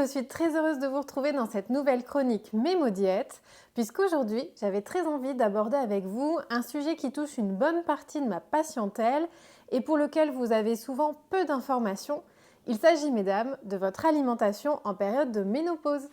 suis très heureuse de vous retrouver dans cette nouvelle chronique Mémo Diète, puisqu'aujourd'hui, j'avais très envie d'aborder avec vous un sujet qui touche une bonne partie de ma patientèle et pour lequel vous avez souvent peu d'informations. Il s'agit, mesdames, de votre alimentation en période de ménopause.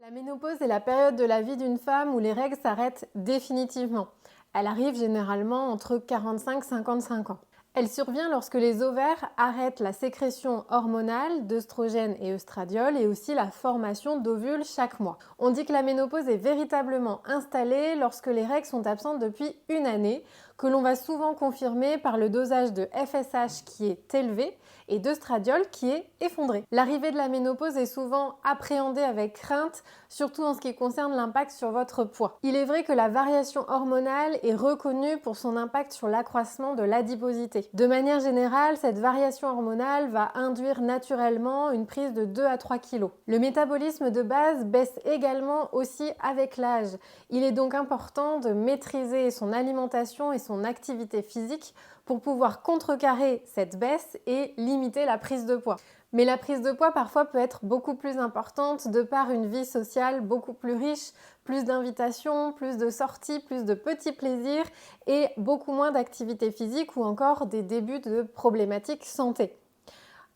La ménopause est la période de la vie d'une femme où les règles s'arrêtent définitivement. Elle arrive généralement entre 45 et 55 ans. Elle survient lorsque les ovaires arrêtent la sécrétion hormonale d'œstrogènes et œstradiol et aussi la formation d'ovules chaque mois. On dit que la ménopause est véritablement installée lorsque les règles sont absentes depuis une année, que l'on va souvent confirmer par le dosage de FSH qui est élevé et d'œstradiol qui est effondré. L'arrivée de la ménopause est souvent appréhendée avec crainte, surtout en ce qui concerne l'impact sur votre poids. Il est vrai que la variation hormonale est reconnue pour son impact sur l'accroissement de l'adiposité. De manière générale, cette variation hormonale va induire naturellement une prise de 2 à 3 kg. Le métabolisme de base baisse également aussi avec l'âge. Il est donc important de maîtriser son alimentation et son activité physique pour pouvoir contrecarrer cette baisse et limiter la prise de poids. Mais la prise de poids parfois peut être beaucoup plus importante de par une vie sociale beaucoup plus riche, plus d'invitations, plus de sorties, plus de petits plaisirs et beaucoup moins d'activité physique ou encore des débuts de problématiques santé.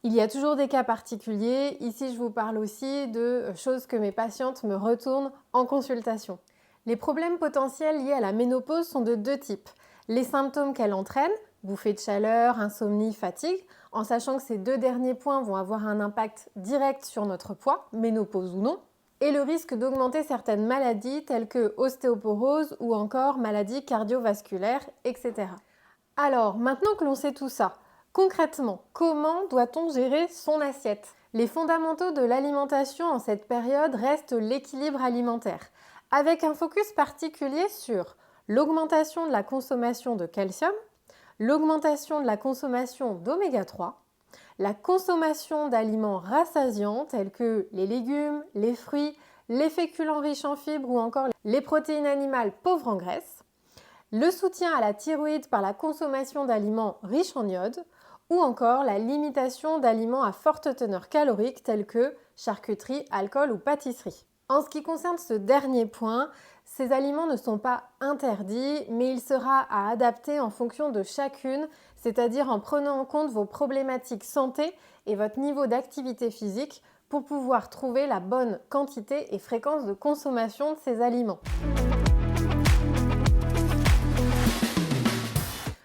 Il y a toujours des cas particuliers. Ici, je vous parle aussi de choses que mes patientes me retournent en consultation. Les problèmes potentiels liés à la ménopause sont de deux types. Les symptômes qu'elle entraîne, bouffées de chaleur, insomnie, fatigue, en sachant que ces deux derniers points vont avoir un impact direct sur notre poids, ménopause ou non, et le risque d'augmenter certaines maladies telles que ostéoporose ou encore maladies cardiovasculaires, etc. Alors, maintenant que l'on sait tout ça, concrètement, comment doit-on gérer son assiette ? Les fondamentaux de l'alimentation en cette période restent l'équilibre alimentaire, avec un focus particulier sur l'augmentation de la consommation de calcium, l'augmentation de la consommation d'oméga 3, la consommation d'aliments rassasiants tels que les légumes, les fruits, les féculents riches en fibres ou encore les protéines animales pauvres en graisse, le soutien à la thyroïde par la consommation d'aliments riches en iode ou encore la limitation d'aliments à forte teneur calorique tels que charcuterie, alcool ou pâtisserie. En ce qui concerne ce dernier point, ces aliments ne sont pas interdits, mais il sera à adapter en fonction de chacune, c'est-à-dire en prenant en compte vos problématiques santé et votre niveau d'activité physique pour pouvoir trouver la bonne quantité et fréquence de consommation de ces aliments.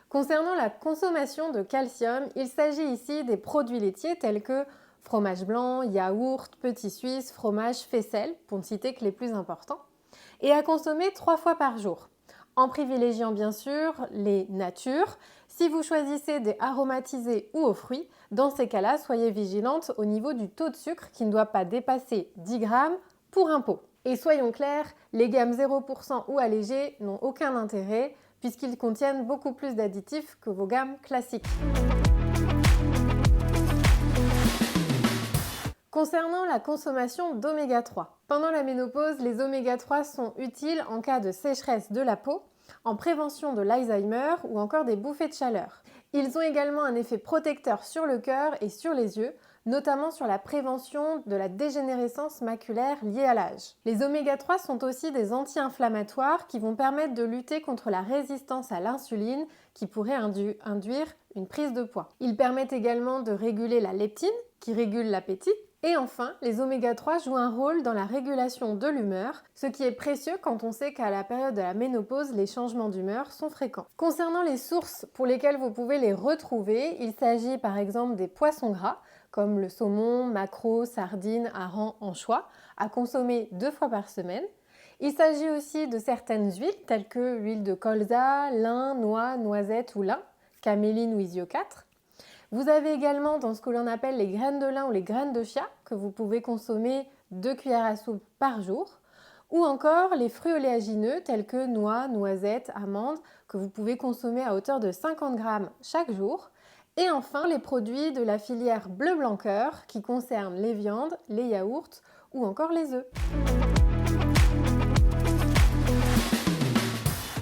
Concernant la consommation de calcium, il s'agit ici des produits laitiers tels que fromage blanc, yaourt, petit suisse, fromage, faisselle, pour ne citer que les plus importants, et à consommer 3 fois par jour, en privilégiant bien sûr les natures. Si vous choisissez des aromatisés ou aux fruits, dans ces cas-là, soyez vigilante au niveau du taux de sucre qui ne doit pas dépasser 10 grammes pour un pot. Et soyons clairs, les gammes 0% ou allégées n'ont aucun intérêt puisqu'ils contiennent beaucoup plus d'additifs que vos gammes classiques. Concernant la consommation d'oméga 3, pendant la ménopause, les oméga 3 sont utiles en cas de sécheresse de la peau, en prévention de l'Alzheimer ou encore des bouffées de chaleur. Ils ont également un effet protecteur sur le cœur et sur les yeux, notamment sur la prévention de la dégénérescence maculaire liée à l'âge. Les oméga 3 sont aussi des anti-inflammatoires qui vont permettre de lutter contre la résistance à l'insuline qui pourrait induire une prise de poids. Ils permettent également de réguler la leptine qui régule l'appétit. Et enfin, les oméga 3 jouent un rôle dans la régulation de l'humeur, ce qui est précieux quand on sait qu'à la période de la ménopause, les changements d'humeur sont fréquents. Concernant les sources pour lesquelles vous pouvez les retrouver, il s'agit par exemple des poissons gras, comme le saumon, maquereau, sardines, harengs, anchois, à consommer 2 fois par semaine. Il s'agit aussi de certaines huiles, telles que l'huile de colza, lin, noix, noisette ou lin, caméline ou isio 4. Vous avez également dans ce que l'on appelle les graines de lin ou les graines de chia que vous pouvez consommer 2 cuillères à soupe par jour ou encore les fruits oléagineux tels que noix, noisettes, amandes que vous pouvez consommer à hauteur de 50 grammes chaque jour et enfin les produits de la filière bleu blanc cœur qui concernent les viandes, les yaourts ou encore les œufs.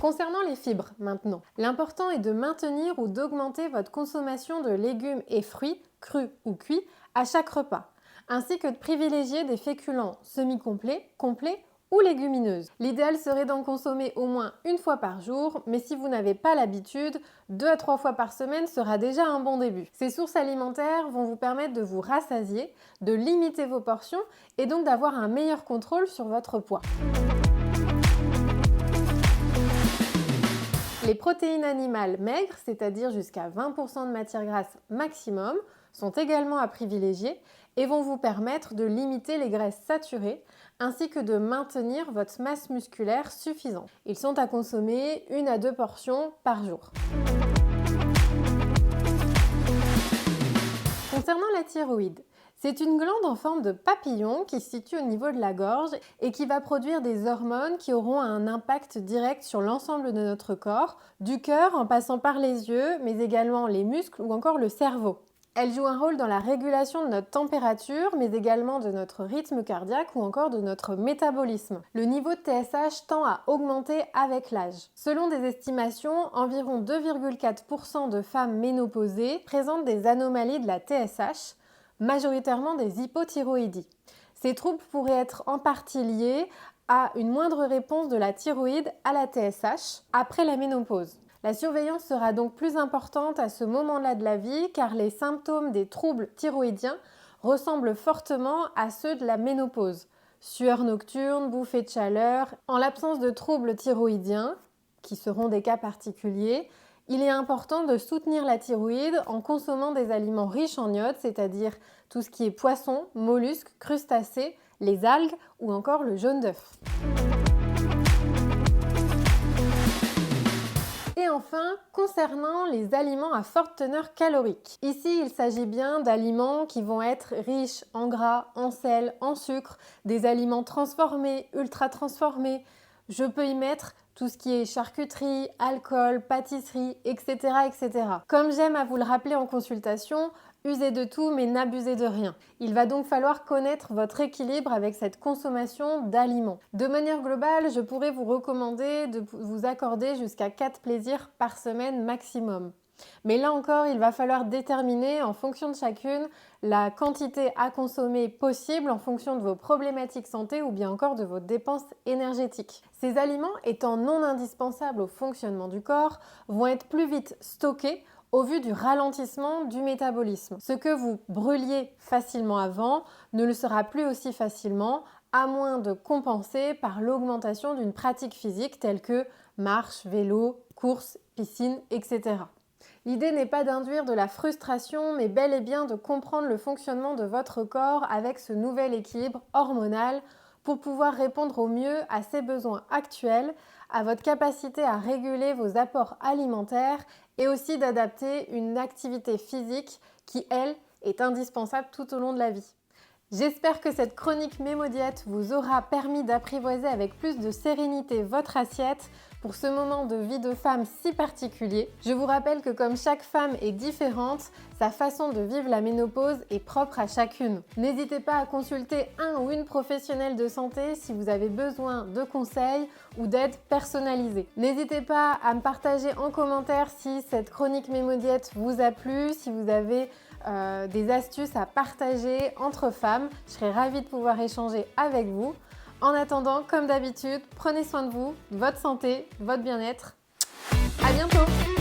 Concernant les fibres maintenant, l'important est de maintenir ou d'augmenter votre consommation de légumes et fruits, crus ou cuits, à chaque repas, ainsi que de privilégier des féculents semi-complets, complets ou légumineuses. L'idéal serait d'en consommer au moins une fois par jour, mais si vous n'avez pas l'habitude, 2 à 3 fois par semaine sera déjà un bon début. Ces sources alimentaires vont vous permettre de vous rassasier, de limiter vos portions et donc d'avoir un meilleur contrôle sur votre poids. Les protéines animales maigres, c'est-à-dire jusqu'à 20% de matière grasse maximum, sont également à privilégier et vont vous permettre de limiter les graisses saturées ainsi que de maintenir votre masse musculaire suffisante. Ils sont à consommer 1 à 2 portions par jour. Concernant la thyroïde, c'est une glande en forme de papillon qui se situe au niveau de la gorge et qui va produire des hormones qui auront un impact direct sur l'ensemble de notre corps, du cœur en passant par les yeux, mais également les muscles ou encore le cerveau. Elle joue un rôle dans la régulation de notre température, mais également de notre rythme cardiaque ou encore de notre métabolisme. Le niveau de TSH tend à augmenter avec l'âge. Selon des estimations, environ 2,4% de femmes ménopausées présentent des anomalies de la TSH, majoritairement des hypothyroïdies. Ces troubles pourraient être en partie liés à une moindre réponse de la thyroïde à la TSH après la ménopause. La surveillance sera donc plus importante à ce moment-là de la vie car les symptômes des troubles thyroïdiens ressemblent fortement à ceux de la ménopause. Sueur nocturne, bouffée de chaleur. En l'absence de troubles thyroïdiens, qui seront des cas particuliers, il est important de soutenir la thyroïde en consommant des aliments riches en iode, c'est-à-dire tout ce qui est poisson, mollusques, crustacés, les algues ou encore le jaune d'œuf. Et enfin, concernant les aliments à forte teneur calorique. Ici, il s'agit bien d'aliments qui vont être riches en gras, en sel, en sucre, des aliments transformés, ultra transformés. Je peux y mettre tout ce qui est charcuterie, alcool, pâtisserie, etc., etc. Comme j'aime à vous le rappeler en consultation, usez de tout mais n'abusez de rien. Il va donc falloir connaître votre équilibre avec cette consommation d'aliments. De manière globale, je pourrais vous recommander de vous accorder jusqu'à 4 plaisirs par semaine maximum. Mais là encore, il va falloir déterminer en fonction de chacune la quantité à consommer possible en fonction de vos problématiques santé ou bien encore de vos dépenses énergétiques. Ces aliments, étant non indispensables au fonctionnement du corps, vont être plus vite stockés au vu du ralentissement du métabolisme. Ce que vous brûliez facilement avant ne le sera plus aussi facilement, à moins de compenser par l'augmentation d'une pratique physique telle que marche, vélo, course, piscine, etc. L'idée n'est pas d'induire de la frustration, mais bel et bien de comprendre le fonctionnement de votre corps avec ce nouvel équilibre hormonal pour pouvoir répondre au mieux à ses besoins actuels, à votre capacité à réguler vos apports alimentaires et aussi d'adapter une activité physique qui, elle, est indispensable tout au long de la vie. J'espère que cette chronique Mémodiète vous aura permis d'apprivoiser avec plus de sérénité votre assiette pour ce moment de vie de femme si particulier. Je vous rappelle que comme chaque femme est différente, sa façon de vivre la ménopause est propre à chacune. N'hésitez pas à consulter un ou une professionnelle de santé si vous avez besoin de conseils ou d'aide personnalisée. N'hésitez pas à me partager en commentaire si cette chronique Mémodiète vous a plu, si vous avez des astuces à partager entre femmes. Je serais ravie de pouvoir échanger avec vous. En attendant, comme d'habitude, prenez soin de vous, de votre santé, de votre bien-être. À bientôt!